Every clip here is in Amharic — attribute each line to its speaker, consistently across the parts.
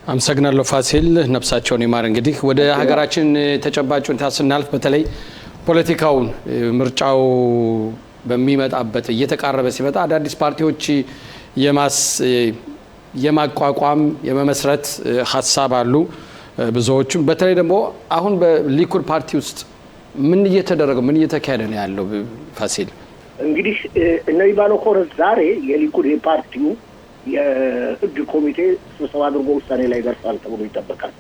Speaker 1: አመሰግናለሁ ፋሲል ነፍሳቸውን ይማር። እንግዲህ ወደ ሀገራችን ተጨባጭውን ታስናልፍ በተለይ ፖለቲካው ምርጫው በሚመጣበት እየተቃረበ ሲመጣ አዳዲስ ፓርቲዎች የማቋቋም የመመስረት ሐሳብ አሉ ብዙዎችም። በተለይ ደግሞ አሁን በሊኩድ ፓርቲ ውስጥ ምን እየተደረገ ምን እየተካሄደ ነው ያለው ፋሲል?
Speaker 2: እንግዲህ እነዚህ ባለኮር ዛሬ የሊኩድ ፓርቲው የህግ ኮሚቴ ስብሰባ አድርጎ ውሳኔ ላይ ደርሳል ተብሎ ይጠበቃል።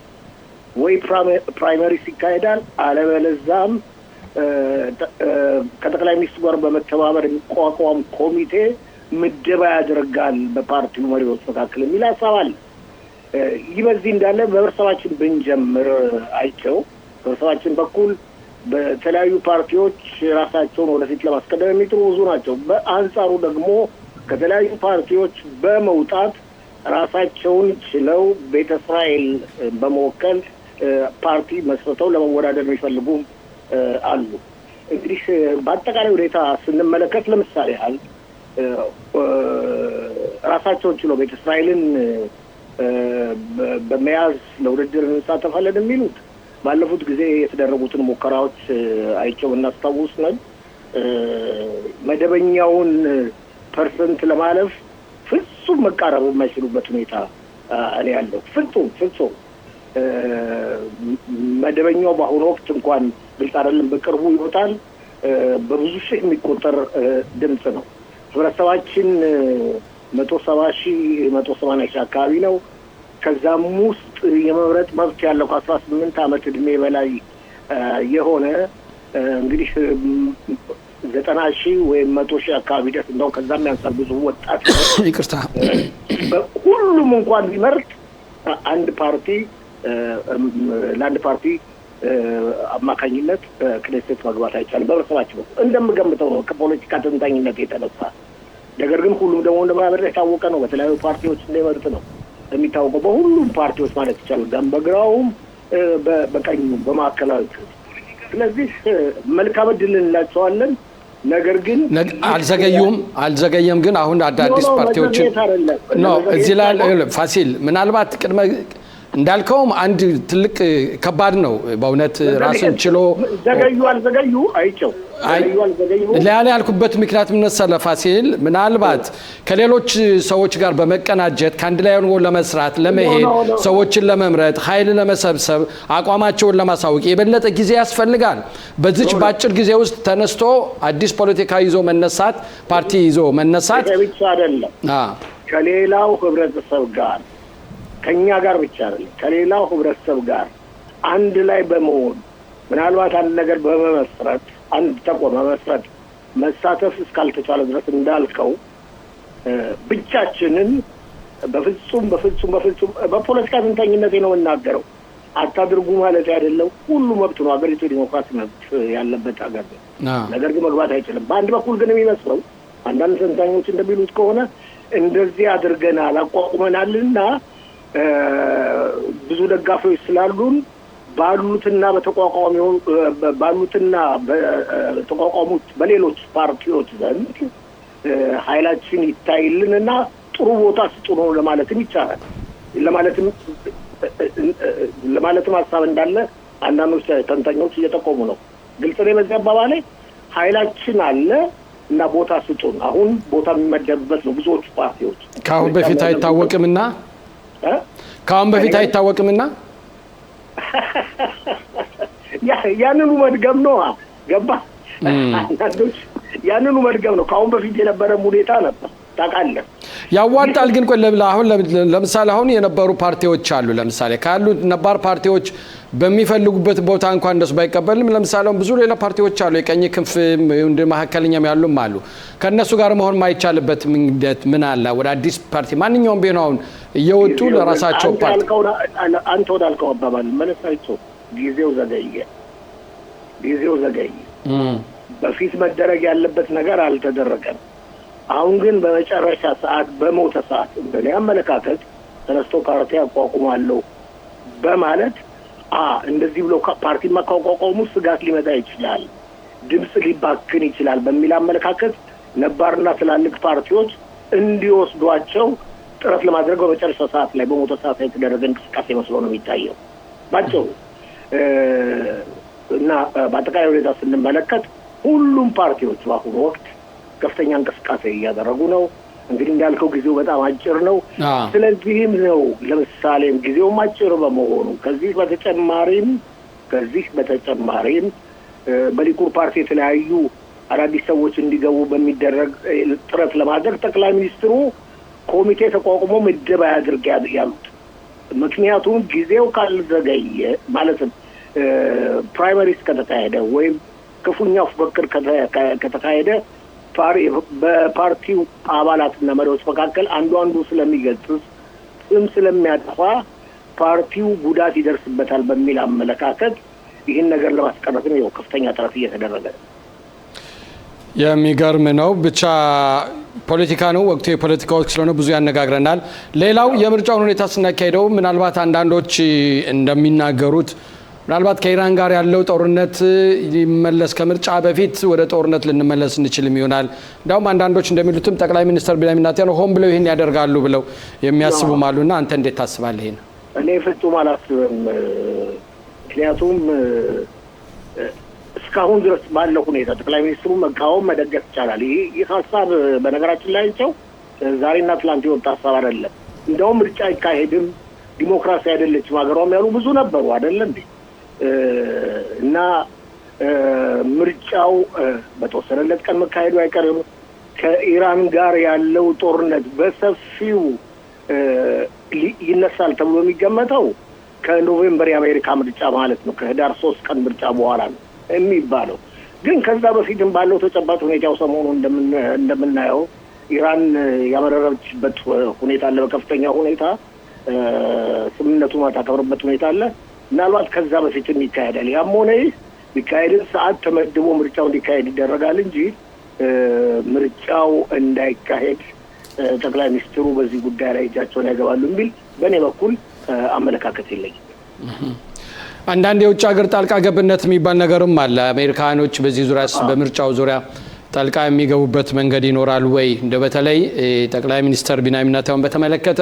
Speaker 2: ወይ ፕራይመሪስ ይካሄዳል፣ አለበለዚያም ከጠቅላይ ሚኒስትሩ ጋር በመተባበር የሚቋቋም ኮሚቴ ምደባ ያደርጋል በፓርቲው መሪዎች መካከል የሚል ሀሳብ አለ። ይህ በዚህ እንዳለ በህብረተሰባችን ብንጀምር አይቸው በህብረተሰባችን በኩል በተለያዩ ፓርቲዎች ራሳቸውን ወደፊት ለማስቀደም የሚጥሩ ብዙ ናቸው። በአንጻሩ ደግሞ ከተለያዩ ፓርቲዎች በመውጣት ራሳቸውን ችለው ቤተ እስራኤል በመወከል ፓርቲ መስርተው ለመወዳደር የሚፈልጉ አሉ። እንግዲህ በአጠቃላይ ሁኔታ ስንመለከት ለምሳሌ ያህል ራሳቸውን ችለው ቤተ እስራኤልን በመያዝ ለውድድር እንሳተፋለን የሚሉት ባለፉት ጊዜ የተደረጉትን ሙከራዎች አይቸው እናስታውስ ነን። መደበኛውን ፐርሰንት ለማለፍ ፍጹም መቃረብ የማይችሉበት ሁኔታ አለ ያለው። ፍጹም መደበኛው በአሁኑ ወቅት እንኳን ግልጽ አይደለም፣ በቅርቡ ይወጣል። በብዙ ሺህ የሚቆጠር ድምጽ ነው። ህብረተሰባችን 170,000 አካባቢ ነው። ከዛም ውስጥ የመምረጥ መብት ያለው ከ18 ዓመት እድሜ በላይ የሆነ እንግዲህ 90,000 ወይም 100,000 አካባቢ ደስ እንደው ከዛም ያንሳል። ብዙ ወጣት
Speaker 1: ይቅርታ
Speaker 2: ሁሉም እንኳን ቢመርጥ አንድ ፓርቲ ለአንድ ፓርቲ አማካኝነት ክኔሴት መግባት አይቻልም። በህብረተሰባችን እንደምገምተው ነው ከፖለቲካ ተንታኝነት የተነሳ። ነገር ግን ሁሉም ደግሞ እንደማህበር የታወቀ ነው። በተለያዩ ፓርቲዎች እንደመርጥ ነው የሚታወቀው፣ በሁሉም ፓርቲዎች ማለት ይቻላል፣ በግራውም በቀኙም በማዕከላዊ። ስለዚህ መልካም ዕድል እንላቸዋለን። ነገር ግን
Speaker 1: አልዘገየም። ግን አሁን አዳዲስ ፓርቲዎች ነው እዚህ ላይ ፋሲል ምናልባት ቅድመ እንዳልከውም አንድ ትልቅ ከባድ ነው በእውነት ራስን ችሎ
Speaker 2: አልዘገዩ አይቸው
Speaker 1: ለያኔ ያልኩበት ምክንያት ምን መሰለህ ፋሲል፣ ምናልባት ከሌሎች ሰዎች ጋር በመቀናጀት ከአንድ ላይ ሆኖ ለመስራት ለመሄድ ሰዎችን ለመምረጥ ኃይል ለመሰብሰብ አቋማቸውን ለማሳወቅ የበለጠ ጊዜ ያስፈልጋል። በዚች ባጭር ጊዜ ውስጥ ተነስቶ አዲስ ፖለቲካ ይዞ መነሳት ፓርቲ ይዞ መነሳት
Speaker 2: ብቻ አይደለም፣ ከሌላው ህብረተሰብ ጋር ከኛ ጋር ብቻ አይደለም፣ ከሌላው ህብረተሰብ ጋር አንድ ላይ በመሆን ምናልባት አንድ ነገር በመመስረት አንድ ተቋም መመስረት መሳተፍ እስካልተቻለ ድረስ እንዳልከው ብቻችንን በፍጹም በፖለቲካ ተንታኝነት ነው የምናገረው። አታድርጉ ማለት አይደለም። ሁሉ መብት ነው። ሀገሪቱ ዲሞክራሲ መብት ያለበት ሀገር ነው። ነገር ግን መግባት አይችልም። በአንድ በኩል ግን የሚመስለው አንዳንድ ተንታኞች እንደሚሉት ከሆነ እንደዚህ አድርገናል አቋቁመናልና ብዙ ደጋፊዎች ስላሉን ባሉትና በተቋቋሙት በሌሎች ፓርቲዎች ዘንድ ኃይላችን ይታይልንና ጥሩ ቦታ ስጡ ነው ለማለትም ይቻላል። ለማለትም ሀሳብ እንዳለ አንዳንዶች ተንታኞች እየጠቆሙ ነው። ግልጽ ነው። በዚህ አባባል ኃይላችን አለ እና ቦታ ስጡን። አሁን ቦታ የሚመደብበት ነው ብዙዎቹ ፓርቲዎች
Speaker 1: ከአሁን በፊት አይታወቅምና ያንኑ መድገም ነው። ገባ? አንዳንዶች ያንኑ መድገም ነው። ከአሁን በፊት የነበረ ሁኔታ ነበር ታውቃለህ። ያዋጣል ግን አሁን ለምሳሌ አሁን የነበሩ ፓርቲዎች አሉ። ለምሳሌ ካሉት ነባር ፓርቲዎች በሚፈልጉበት ቦታ እንኳን እንደሱ ባይቀበልም ለምሳሌ ብዙ ሌላ ፓርቲዎች አሉ፣ የቀኝ ክንፍ እንደ መሀከለኛም ያሉም አሉ። ከነሱ ጋር መሆን ማይቻልበት ምን አለ? ወደ አዲስ ፓርቲ ማንኛውም ቢሆን አሁን እየወጡ ለራሳቸው ፓርቲ
Speaker 2: አንተ ወዳልከው አባባል መለሳቸው ጊዜው ዘገየ። በፊት መደረግ ያለበት ነገር አልተደረገም። አሁን ግን በመጨረሻ ሰዓት በሞተ ሰዓት እንደኔ አመለካከት ተነስቶ ፓርቲ አቋቁማለሁ በማለት እንደዚህ ብሎ ፓርቲ ማቋቋሙ ስጋት ሊመጣ ይችላል፣ ድምጽ ሊባክን ይችላል በሚል አመለካከት ነባርና ትላልቅ ፓርቲዎች እንዲወስዷቸው ጥረት ለማድረግ በመጨረሻ ሰዓት ላይ በሞተ ሰዓት ላይ የተደረገ እንቅስቃሴ መስሎ ነው የሚታየው ባጭሩ። እና በአጠቃላይ ሁኔታ ስንመለከት ሁሉም ፓርቲዎች በአሁኑ ወቅት ከፍተኛ እንቅስቃሴ እያደረጉ ነው። እንግዲህ እንዳልከው ጊዜው በጣም አጭር ነው። ስለዚህም ነው ለምሳሌም ጊዜውም አጭር በመሆኑ ከዚህ በተጨማሪም በሊኩድ ፓርቲ የተለያዩ አዳዲስ ሰዎች እንዲገቡ በሚደረግ ጥረት ለማድረግ ጠቅላይ ሚኒስትሩ ኮሚቴ ተቋቁሞ ምደባ ያድርግ ያሉት። ምክንያቱም ጊዜው ካልዘገየ ማለትም ፕራይመሪስ ከተካሄደ ወይም ክፉኛ ፉክክር ከተካሄደ በፓርቲው አባላትና መሪዎች መካከል አንዱ ስለሚገጽጽ ስም ስለሚያጠፋ ፓርቲው ጉዳት ይደርስበታል በሚል አመለካከት ይህን ነገር ለማስቀረት ነው ከፍተኛ ጥረት እየተደረገ ነው።
Speaker 3: የሚገርም ነው። ብቻ ፖለቲካ ነው፣ ወቅቱ የፖለቲካ ወቅት ስለሆነ ብዙ ያነጋግረናል። ሌላው የምርጫውን ሁኔታ ስናካሄደው ምናልባት አንዳንዶች እንደሚናገሩት ምናልባት ከኢራን ጋር ያለው ጦርነት ሊመለስ ከምርጫ በፊት ወደ ጦርነት ልንመለስ እንችልም ይሆናል። እንዳውም አንዳንዶች እንደሚሉትም ጠቅላይ ሚኒስትር ቢንያሚን ኔታንያሁ ሆን ብለው ይህን ያደርጋሉ ብለው የሚያስቡም አሉና አንተ እንዴት ታስባለህ? ይሄን
Speaker 2: እኔ ፍጹም አላስብም። ምክንያቱም እስካሁን ድረስ ባለው ሁኔታ ጠቅላይ ሚኒስትሩ መቃወም መደገፍ ይቻላል። ይህ ሀሳብ በነገራችን ላይ ዛሬና ትላንት የወጣ ሀሳብ አይደለም። እንደውም ምርጫ አይካሄድም፣ ዲሞክራሲ አይደለችም ሀገሯም ያሉ ብዙ ነበሩ አይደለ እንዴ? እና ምርጫው በተወሰነለት ቀን መካሄዱ አይቀርም። ከኢራን ጋር ያለው ጦርነት በሰፊው ይነሳል ተብሎ የሚገመተው ከኖቬምበር የአሜሪካ ምርጫ ማለት ነው፣ ከህዳር 3 ቀን ምርጫ በኋላ ነው የሚባለው። ግን ከዛ በፊትም ባለው ተጨባጭ ሁኔታው ሰሞኑ እንደምናየው ኢራን ያመረረችበት ሁኔታ አለ። በከፍተኛ ሁኔታ ስምምነቱን ማታከብርበት ሁኔታ አለ። ምናልባት ከዛ በፊትም ይካሄዳል። ያም ሆነ ቢካሄድም ሰዓት ተመድቦ ምርጫው እንዲካሄድ ይደረጋል እንጂ ምርጫው እንዳይካሄድ ጠቅላይ ሚኒስትሩ በዚህ ጉዳይ ላይ እጃቸውን ያገባሉ የሚል በእኔ በኩል አመለካከት የለኝም።
Speaker 3: አንዳንድ የውጭ ሀገር ጣልቃ ገብነት የሚባል ነገርም አለ። አሜሪካኖች በዚህ ዙሪያ በምርጫው ዙሪያ ጣልቃ የሚገቡበት መንገድ ይኖራል ወይ? እንደ በተለይ ጠቅላይ ሚኒስትር ቢንያሚን ኔታንያሁን በተመለከተ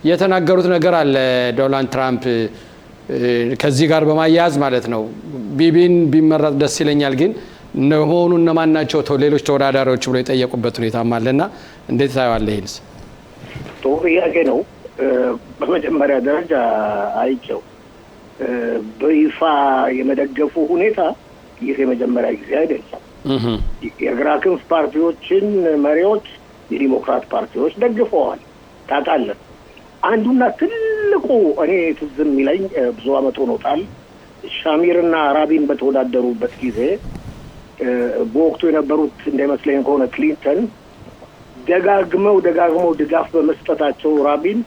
Speaker 3: የተናገሩት ነገር አለ ዶናልድ ትራምፕ ከዚህ ጋር በማያያዝ ማለት ነው። ቢቢን ቢመረጥ ደስ ይለኛል፣ ግን ነሆኑ እነማን ናቸው ሌሎች ተወዳዳሪዎች ብሎ የጠየቁበት ሁኔታም አለና እንዴት ታየዋለህ? ይሄንስ
Speaker 2: ጥሩ ጥያቄ ነው። በመጀመሪያ ደረጃ አይቼው በይፋ የመደገፉ ሁኔታ ይህ የመጀመሪያ ጊዜ አይደለም። የግራ ክንፍ ፓርቲዎችን መሪዎች የዲሞክራት ፓርቲዎች ደግፈዋል ታውቃለህ። አንዱና ትልቁ እኔ ትዝ የሚለኝ ብዙ አመት ሆኖታል፣ ሻሚርና ራቢን በተወዳደሩበት ጊዜ በወቅቱ የነበሩት እንደመስለኝ ከሆነ ክሊንተን ደጋግመው ድጋፍ በመስጠታቸው ራቢን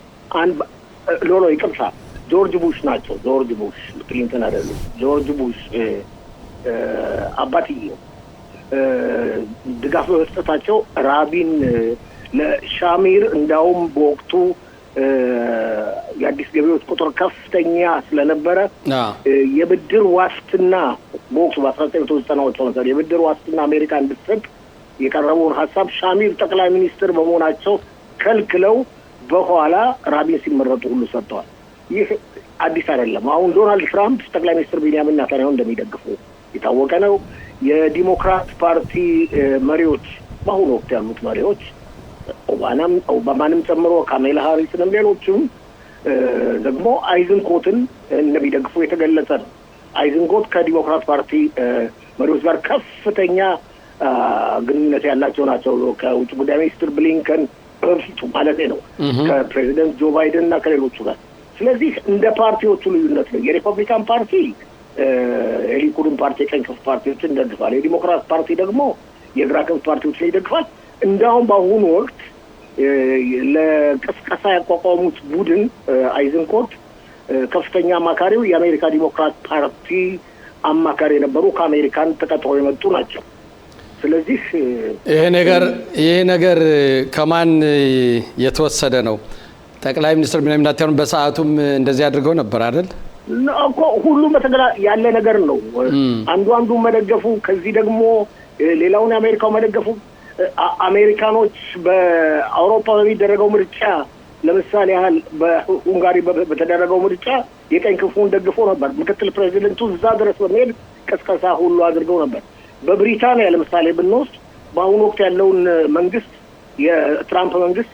Speaker 2: ይቅርታ ጆርጅ ቡሽ ናቸው። ጆርጅ ቡሽ ክሊንተን አይደሉም። ጆርጅ ቡሽ አባትየው ድጋፍ በመስጠታቸው ራቢን ለሻሚር እንዳውም በወቅቱ የአዲስ ገቢዎች ቁጥር ከፍተኛ ስለነበረ የብድር ዋስትና በወቅቱ በ1990ዎቹ መሰለኝ የብድር ዋስትና አሜሪካ እንድትሰጥ የቀረበውን ሀሳብ ሻሚር ጠቅላይ ሚኒስትር በመሆናቸው ከልክለው በኋላ ራቢን ሲመረጡ ሁሉ ሰጥተዋል። ይህ አዲስ አይደለም። አሁን ዶናልድ ትራምፕ ጠቅላይ ሚኒስትር ቢንያሚን ኔታንያሁ እንደሚደግፉ የታወቀ ነው። የዲሞክራት ፓርቲ መሪዎች በአሁኑ ወቅት ያሉት መሪዎች ኦባማንም ጨምሮ ካሜላ ሃሪስንም ሌሎችም ደግሞ አይዝንኮትን እንደሚደግፉ የተገለጸ ነው። አይዝንኮት ከዲሞክራት ፓርቲ መሪዎች ጋር ከፍተኛ ግንኙነት ያላቸው ናቸው። ከውጭ ጉዳይ ሚኒስትር ብሊንከን በፊቱ ማለት ነው፣ ከፕሬዚደንት ጆ ባይደን እና ከሌሎቹ ጋር። ስለዚህ እንደ ፓርቲዎቹ ልዩነት ነው። የሪፐብሊካን ፓርቲ የሊኩድን ፓርቲ የቀኝ ክንፍ ፓርቲዎችን ይደግፋል። የዲሞክራት ፓርቲ ደግሞ የግራ ክንፍ ፓርቲዎችን ይደግፋል። እንዳውም በአሁኑ ወቅት ለቅስቀሳ ያቋቋሙት ቡድን አይዝንኮት ከፍተኛ አማካሪው የአሜሪካ ዲሞክራት ፓርቲ አማካሪ የነበሩ ከአሜሪካን ተቀጥረው የመጡ ናቸው። ስለዚህ ይሄ ነገር ከማን የተወሰደ ነው? ጠቅላይ ሚኒስትር ቢንያሚን ኔታንያሁ በሰዓቱም እንደዚህ አድርገው ነበር አይደል? እኮ ሁሉም ያለ ነገር ነው። አንዱ መደገፉ፣ ከዚህ ደግሞ ሌላውን የአሜሪካው መደገፉ። አሜሪካኖች በአውሮፓ በሚደረገው ምርጫ ለምሳሌ ያህል በሁንጋሪ በተደረገው ምርጫ የቀኝ ክንፉን ደግፎ ነበር። ምክትል ፕሬዚደንቱ እዛ ድረስ በመሄድ ቅስቀሳ ሁሉ አድርገው ነበር። በብሪታንያ ለምሳሌ ብንወስድ በአሁኑ ወቅት ያለውን መንግስት የትራምፕ መንግስት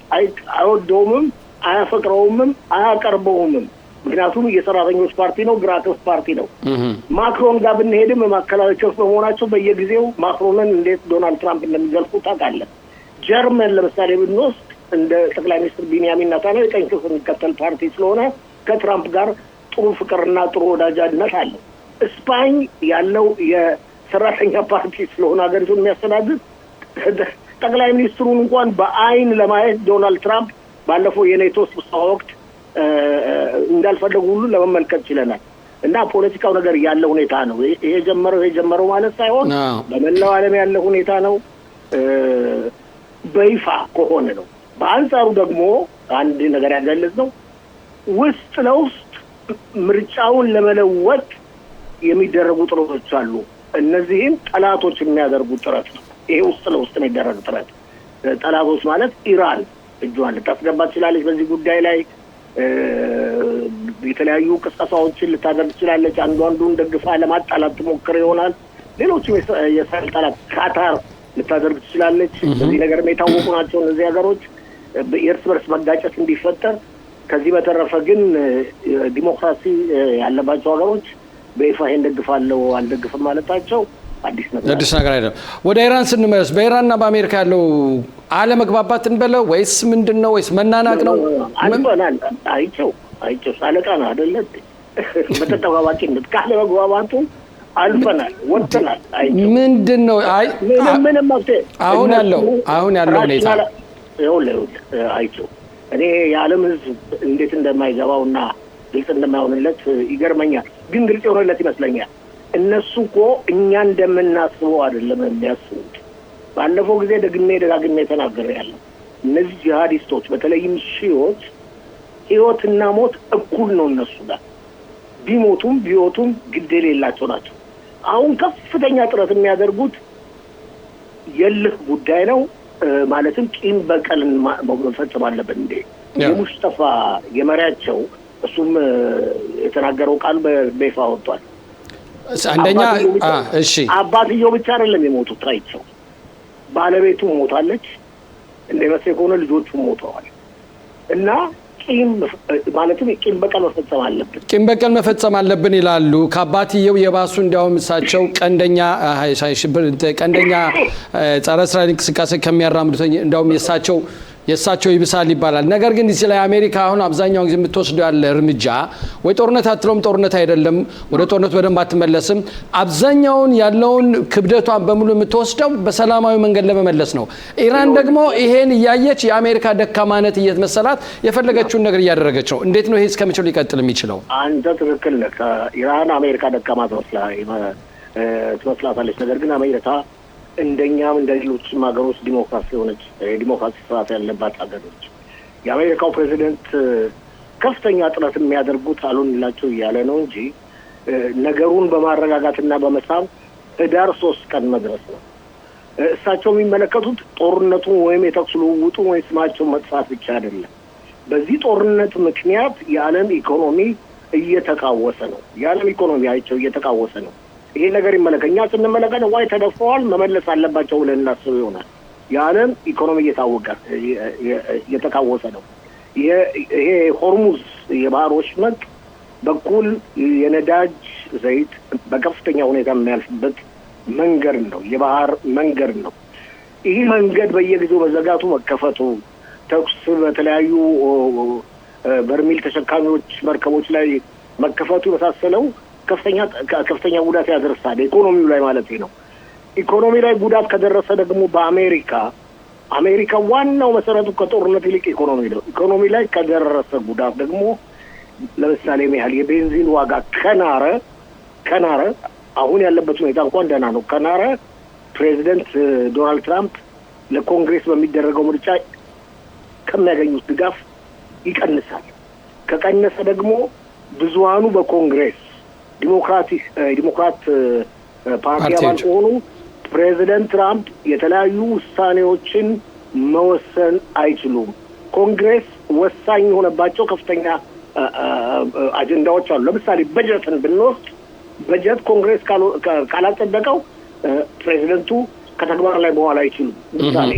Speaker 2: አይወደውምም፣ አያፈቅረውምም፣ አያቀርበውምም። ምክንያቱም የሰራተኞች ፓርቲ ነው፣ ግራ ክንፍ ፓርቲ ነው። ማክሮን ጋር ብንሄድም ማዕከላዊ ክንፍ በመሆናቸው በየጊዜው ማክሮንን እንዴት ዶናልድ ትራምፕ እንደሚዘልፉ ታውቃለህ። ጀርመን ለምሳሌ ብንወስድ እንደ ጠቅላይ ሚኒስትር ቢንያሚን ኔታንያሁ የቀኝ ክንፍ የሚከተል ፓርቲ ስለሆነ ከትራምፕ ጋር ጥሩ ፍቅርና ጥሩ ወዳጅነት አለው። ስፓኝ ያለው የሰራተኛ ፓርቲ ስለሆነ ሀገሪቱን የሚያስተዳድር ጠቅላይ ሚኒስትሩን እንኳን በአይን ለማየት ዶናልድ ትራምፕ ባለፈው የኔቶ ስብሰባ ወቅት እንዳልፈለጉ ሁሉ ለመመልከት ችለናል። እና ፖለቲካው ነገር ያለ ሁኔታ ነው። ይሄ ጀመረው ማለት ሳይሆን በመላው ዓለም ያለ ሁኔታ ነው። በይፋ ከሆነ ነው። በአንጻሩ ደግሞ አንድ ነገር ያገለጽ ነው። ውስጥ ለውስጥ ምርጫውን ለመለወጥ የሚደረጉ ጥረቶች አሉ። እነዚህም ጠላቶች የሚያደርጉት ጥረት ነው። ይሄ ውስጥ ለውስጥ የሚደረግ ጥረት ጠላቶች ማለት ኢራን እጇን ልታስገባ ትችላለች። በዚህ ጉዳይ ላይ የተለያዩ ቅስቀሳዎችን ልታደርግ ትችላለች። አንዱን ደግፋ ለማጣላት ትሞክር ይሆናል። ሌሎችም የእስራኤል ጠላት ካታር ልታደርግ ትችላለች። በዚህ ነገር የታወቁ ናቸው እነዚህ ሀገሮች የእርስ በርስ መጋጨት እንዲፈጠር። ከዚህ በተረፈ ግን ዲሞክራሲ ያለባቸው ሀገሮች በይፋ ይሄን ደግፋለሁ አልደግፍም ማለታቸው አዲስ ነገር
Speaker 3: አይደለም። ወደ ኢራን ስንመለስ በኢራንና በአሜሪካ ያለው አለመግባባትን በለው ወይስ ምንድነው? ወይስ መናናቅ ነው?
Speaker 2: አንተናል አይቸው ሳለቃ ነው አይደለ? በተጠባባቂነት ካለ መግባባቱ አልፈናል ወጥተናል። አይቸው
Speaker 3: ምንድነው? አይ
Speaker 2: ምንም መፍትሄ
Speaker 3: አሁን ያለው ሁኔታ
Speaker 2: ይኸውልህ አይቸው እኔ የዓለም ሕዝብ እንዴት እንደማይገባውና ግልጽ እንደማይሆንለት ይገርመኛል። ግን ግልጽ የሆነለት ይመስለኛል። እነሱ እኮ እኛ እንደምናስበው አይደለም የሚያስቡት። ባለፈው ጊዜ ደጋግሜ ተናግሬያለሁ። እነዚህ ጂሃዲስቶች በተለይም ሺዎች ህይወትና ሞት እኩል ነው እነሱ ጋር። ቢሞቱም ግድ የሌላቸው ናቸው። አሁን ከፍተኛ ጥረት የሚያደርጉት የልህ ጉዳይ ነው። ማለትም ቂም በቀልን መፈጸም አለብን እንዴ የሙስጠፋ የመሪያቸው እሱም የተናገረው ቃል በይፋ ወጥቷል።
Speaker 3: አንደኛ እሺ
Speaker 2: አባትየው ብቻ አይደለም የሞቱት አይቸው ባለቤቱ ሞታለች። እንደመሰለ ከሆነ ልጆቹ ሞተዋል። እና ቂም በቀል መፈጸም አለብን ይላሉ። ከአባትየው የባሱ እንዲያውም እሳቸው ቀንደኛ ጸረ እስራኤል እንቅስቃሴ ከሚያራምዱት እንዲያውም የእሳቸው ይብሳል ይባላል። ነገር ግን እዚህ ላይ አሜሪካ አሁን አብዛኛውን ጊዜ የምትወስደው ያለ እርምጃ ወይ ጦርነት አትለውም፣ ጦርነት አይደለም፣ ወደ ጦርነቱ በደንብ አትመለስም። አብዛኛውን ያለውን ክብደቷን በሙሉ የምትወስደው በሰላማዊ መንገድ ለመመለስ ነው። ኢራን ደግሞ ይሄን እያየች የአሜሪካ ደካማነት እየተመሰላት የፈለገችውን ነገር እያደረገች ነው። እንዴት ነው ይሄ እስከመቼ ሊቀጥል የሚችለው? አንተ ትክክል ነህ። ኢራን አሜሪካ ደካማ ትመስላታለች። ነገር ግን አሜሪካ እንደኛም እንደሌሎችም ሀገሮች ዲሞክራሲ ስርዓት ያለባት ሀገሮች የአሜሪካው ፕሬዚደንት ከፍተኛ ጥረት የሚያደርጉት አልሆንላቸው እያለ ነው እንጂ ነገሩን በማረጋጋትና በመሳብ ህዳር 3 ቀን መድረስ ነው። እሳቸው የሚመለከቱት ጦርነቱን ወይም የተኩስ ልውውጡን ወይም ስማቸውን መጥፋት ብቻ አይደለም። በዚህ ጦርነት ምክንያት የዓለም ኢኮኖሚ እየተቃወሰ ነው። እየተቃወሰ ነው። ይሄ ነገር እኛ ስንመለከት ዋይ ተደፍተዋል መመለስ አለባቸው ብለን እናስብ ይሆናል። የዓለም ኢኮኖሚ እየተቃወሰ ነው። ይሄ ሆርሙዝ የባህር ወሽመጥ በኩል የነዳጅ ዘይት በከፍተኛ ሁኔታ የሚያልፍበት መንገድ ነው፣ የባህር መንገድ ነው። ይህ መንገድ በየጊዜው መዘጋቱ፣ መከፈቱ፣ ተኩስ በተለያዩ በርሚል ተሸካሚዎች መርከቦች ላይ መከፈቱ የመሳሰለው ከፍተኛ ጉዳት ያደርሳል። ኢኮኖሚው ላይ ማለት ነው። ኢኮኖሚ ላይ ጉዳት ከደረሰ ደግሞ አሜሪካ ዋናው መሰረቱ ከጦርነት ይልቅ ኢኮኖሚ ነው። ኢኮኖሚ ላይ ከደረሰ ጉዳት ደግሞ ለምሳሌ ያህል የቤንዚን ዋጋ ከናረ አሁን ያለበት ሁኔታ እንኳን ደህና ነው። ከናረ ፕሬዚደንት ዶናልድ ትራምፕ ለኮንግሬስ በሚደረገው ምርጫ ከሚያገኙት ድጋፍ ይቀንሳል። ከቀነሰ ደግሞ ብዙሃኑ በኮንግሬስ ዲሞክራት ፓርቲ አባል ሆኑ ፕሬዚደንት ትራምፕ የተለያዩ ውሳኔዎችን መወሰን አይችሉም። ኮንግሬስ ወሳኝ የሆነባቸው ከፍተኛ አጀንዳዎች አሉ። ለምሳሌ በጀትን ብንወስድ በጀት ኮንግሬስ ካላጸደቀው ፕሬዚደንቱ ከተግባር ላይ መዋል አይችሉም። ምሳሌ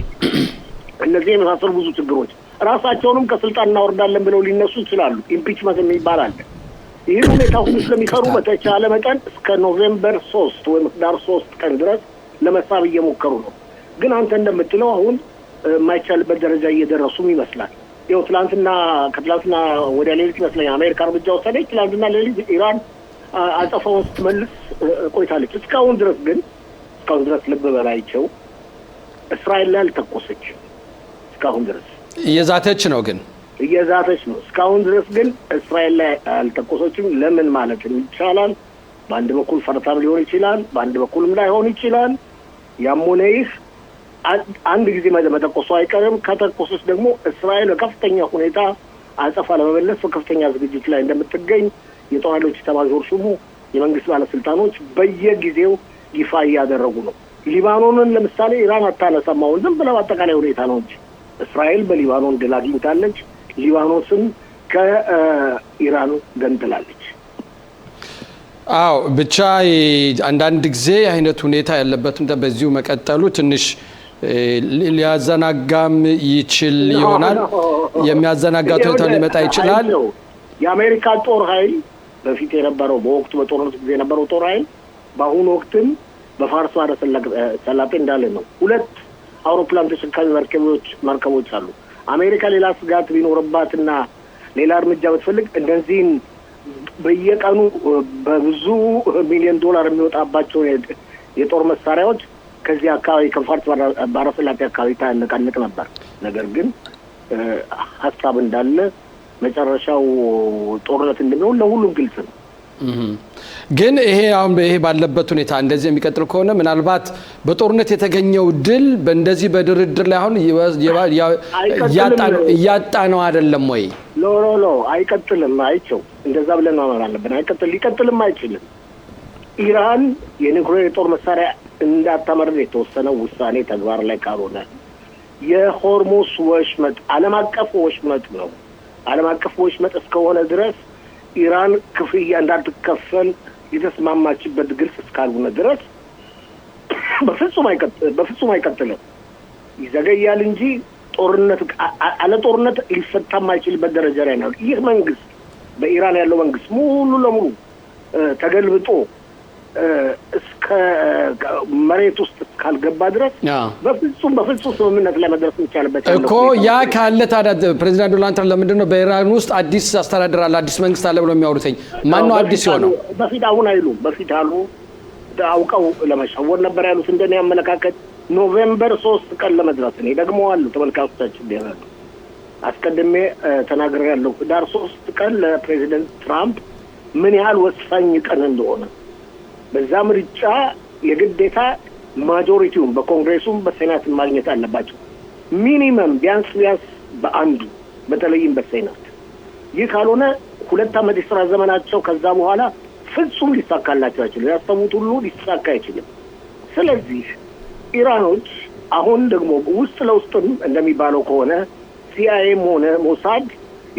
Speaker 2: እነዚህ የመሳሰሉ ብዙ ችግሮች ራሳቸውንም ከስልጣን እናወርዳለን ብለው ሊነሱ ይችላሉ። ኢምፒችመንት የሚባል አለ። ይህን ሁኔታ ሁሉ ስለሚፈሩ በተቻለ መጠን እስከ ኖቬምበር 3 ወይም ዳር 3 ቀን ድረስ ለመሳብ እየሞከሩ ነው። ግን አንተ እንደምትለው አሁን የማይቻልበት ደረጃ እየደረሱም ይመስላል። ይኸው ከትላንትና ወደ ሌሊት ይመስለኛል አሜሪካ እርምጃ ወሰደች። ትላንትና ሌሊት ኢራን አጸፋውን ስትመልስ ቆይታለች። እስካሁን ድረስ ልብ በላቸው እስራኤል ላይ አልተኮሰች። እስካሁን ድረስ
Speaker 3: እየዛተች ነው። እስካሁን ድረስ ግን እስራኤል ላይ አልተኮሰችም። ለምን ማለት ይቻላል? በአንድ በኩል ፈርታም ሊሆን ይችላል፣ በአንድ በኩልም ላይሆን ይችላል። ያም ሆነ ይህ አንድ ጊዜ መተኮሱ አይቀርም። ከተኮሰች ደግሞ እስራኤል በከፍተኛ ሁኔታ አጸፋ ለመመለስ በከፍተኛ ዝግጅት ላይ እንደምትገኝ የጦር ኃይሎች ኤታማዦር ሹሙ የመንግስት ባለስልጣኖች በየጊዜው ይፋ እያደረጉ ነው። ሊባኖንን ለምሳሌ ኢራን አታነሳም። አሁን ዝም ብለው አጠቃላይ ሁኔታ ነው እንጂ እስራኤል በሊባኖን ድል አግኝታለች። ሊባኖስም ከኢራን ገንጥላለች። አዎ ብቻ አንዳንድ ጊዜ አይነት ሁኔታ ያለበትም በዚሁ መቀጠሉ ትንሽ ሊያዘናጋም ይችል ይሆናል። የሚያዘናጋ ሁኔታ ሊመጣ ይችላል።
Speaker 2: የአሜሪካ ጦር ኃይል በፊት የነበረው በወቅቱ በጦርነቱ ጊዜ የነበረው ጦር ኃይል በአሁኑ ወቅትም በፋርስ ባህረ ሰላጤ እንዳለ ነው። 2 አውሮፕላን ተሸካሚ መርከቦች አሉ። አሜሪካ ሌላ ስጋት ቢኖርባትና ሌላ እርምጃ ብትፈልግ እነዚህን በየቀኑ በብዙ ሚሊዮን ዶላር የሚወጣባቸው የጦር መሳሪያዎች ከዚህ አካባቢ ከፋርስ ባህረ ሰላጤ አካባቢ ታነቃነቅ ነበር። ነገር ግን ሀሳብ እንዳለ መጨረሻው ጦርነት እንደሚሆን ለሁሉም ግልጽ ነው።
Speaker 3: ግን ይሄ ባለበት ሁኔታ እንደዚህ የሚቀጥል ከሆነ ምናልባት በጦርነት የተገኘው ድል በእንደዚህ በድርድር ላይ አሁን እያጣ ነው አይደለም ወይ?
Speaker 2: ሎ አይቀጥልም። አይቸው እንደዛ ብለን ማመን አለብን። ሊቀጥልም አይችልም። ኢራን የኒውክሌር የጦር መሳሪያ እንዳታመርት የተወሰነው ውሳኔ ተግባር ላይ ካልሆነ የሆርሙዝ ወሽመጥ ዓለም አቀፍ ወሽመጥ ነው። ዓለም አቀፍ ወሽመጥ እስከሆነ ድረስ ኢራን ክፍያ እንዳትከፈል የተስማማችበት ግልጽ እስካልሆነ ድረስ በፍጹም አይቀጥልም። ይዘገያል እንጂ ጦርነት ሊፈታ የማይችልበት ደረጃ ላይ ነው። ይህ መንግስት በኢራን ያለው መንግስት ሙሉ ለሙሉ ተገልብጦ እስከ መሬት ውስጥ እስካልገባ ድረስ በፍጹም ስምምነት ላይ መድረስ የሚቻልበት
Speaker 3: እኮ ያ ካለ ታዲያ ፕሬዚዳንት ዶናልድ ትራምፕ ለምንድን ነው በኢራን ውስጥ አዲስ አስተዳደር አለ አዲስ መንግስት አለ ብለው የሚያወሩትኝ? ማን ነው አዲስ የሆነው?
Speaker 2: በፊት አሉ አውቀው ለመሸወር ነበር ያሉት። እንደኔ አመለካከት ኖቬምበር 3 ቀን ለመድረስ እኔ ደግሞ አሉ ተመልካቾቻችን ይላሉ አስቀድሜ ተናግሬያለሁ። ዳር 3 ቀን ለፕሬዚዳንት ትራምፕ ምን ያህል ወሳኝ ቀን እንደሆነ በዛ ምርጫ የግዴታ ማጆሪቲውን በኮንግሬሱም በሴናትም ማግኘት አለባቸው። ሚኒመም ቢያንስ በአንዱ በተለይም በሴናት። ይህ ካልሆነ 2 ዓመት የሥራ ዘመናቸው ከዛ በኋላ ፍጹም ሊሳካላቸው አይችልም። ያሰቡት ሁሉ ሊሳካ አይችልም። ስለዚህ ኢራኖች አሁን ደግሞ ውስጥ ለውስጥም እንደሚባለው ከሆነ ሲአይኤም ሆነ ሞሳድ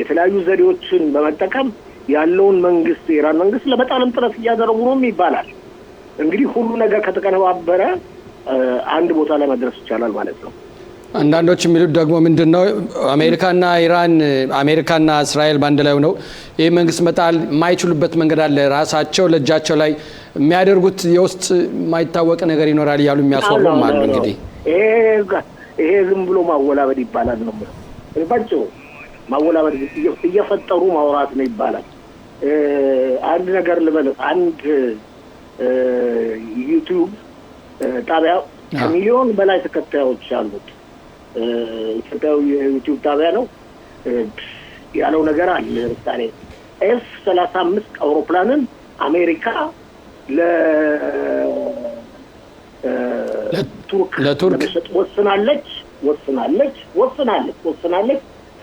Speaker 2: የተለያዩ ዘዴዎችን በመጠቀም ያለውን መንግስት የኢራን መንግስት ለመጣልም ጥረት እያደረጉ ነው ይባላል። እንግዲህ ሁሉ ነገር ከተቀነባበረ አንድ ቦታ ላይ መድረስ ይቻላል ማለት ነው።
Speaker 3: አንዳንዶች የሚሉት ደግሞ ምንድነው አሜሪካና እስራኤል ባንድ ላይ ሆነው ይህ መንግስት መጣል የማይችሉበት መንገድ አለ፣ ራሳቸው ለእጃቸው ላይ የሚያደርጉት የውስጥ የማይታወቅ ነገር ይኖራል እያሉ የሚያስወሩም አሉ። እንግዲህ
Speaker 2: ይሄ ዝም ብሎ ማወላበድ ይባላል ነው ባጭሩ። ማወላበድ እየፈጠሩ ማውራት ነው ይባላል። አንድ ነገር ልበል። አንድ ዩቲዩብ ጣቢያ ከሚሊዮን በላይ ተከታዮች አሉት ኢትዮጵያዊ የዩቲዩብ ጣቢያ ነው ያለው ነገር አለ። ለምሳሌ F-35 አውሮፕላንን አሜሪካ ለቱርክ ወስናለች።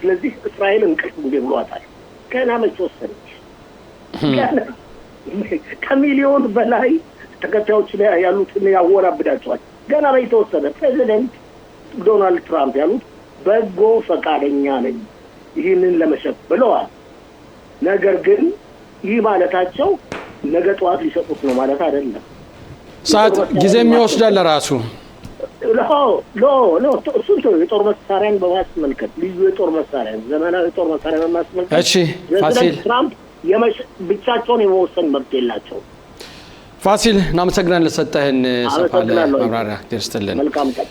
Speaker 2: ስለዚህ እስራኤል እንቅልፍ ብሏታል። ገና መች ወሰነች? ከሚሊዮን በላይ ተከታዮች ያሉትን ያወራብዳቸዋል። ገና በተወሰነ ፕሬዚደንት ዶናልድ ትራምፕ ያሉት በጎ ፈቃደኛ ነኝ ይህንን ለመሸጥ ብለዋል። ነገር ግን ይህ ማለታቸው ነገ ጠዋት ሊሰጡት ነው ማለት አይደለም።
Speaker 3: ሰዓት ጊዜም ይወስዳል ለራሱ
Speaker 2: እሱን የጦር መሳሪያን በማስመልከት ልዩ የጦር መሳሪያ ዘመናዊ የጦር መሳሪያ በማስመልከት
Speaker 3: እሺ ፋሲል
Speaker 2: ትራምፕ ብቻቸውን የመወሰን መብት የላቸው።
Speaker 3: ፋሲል እናመሰግናለን ለሰጠህን ሰፋ ያለ ማብራሪያ።
Speaker 2: መልካም ቀን።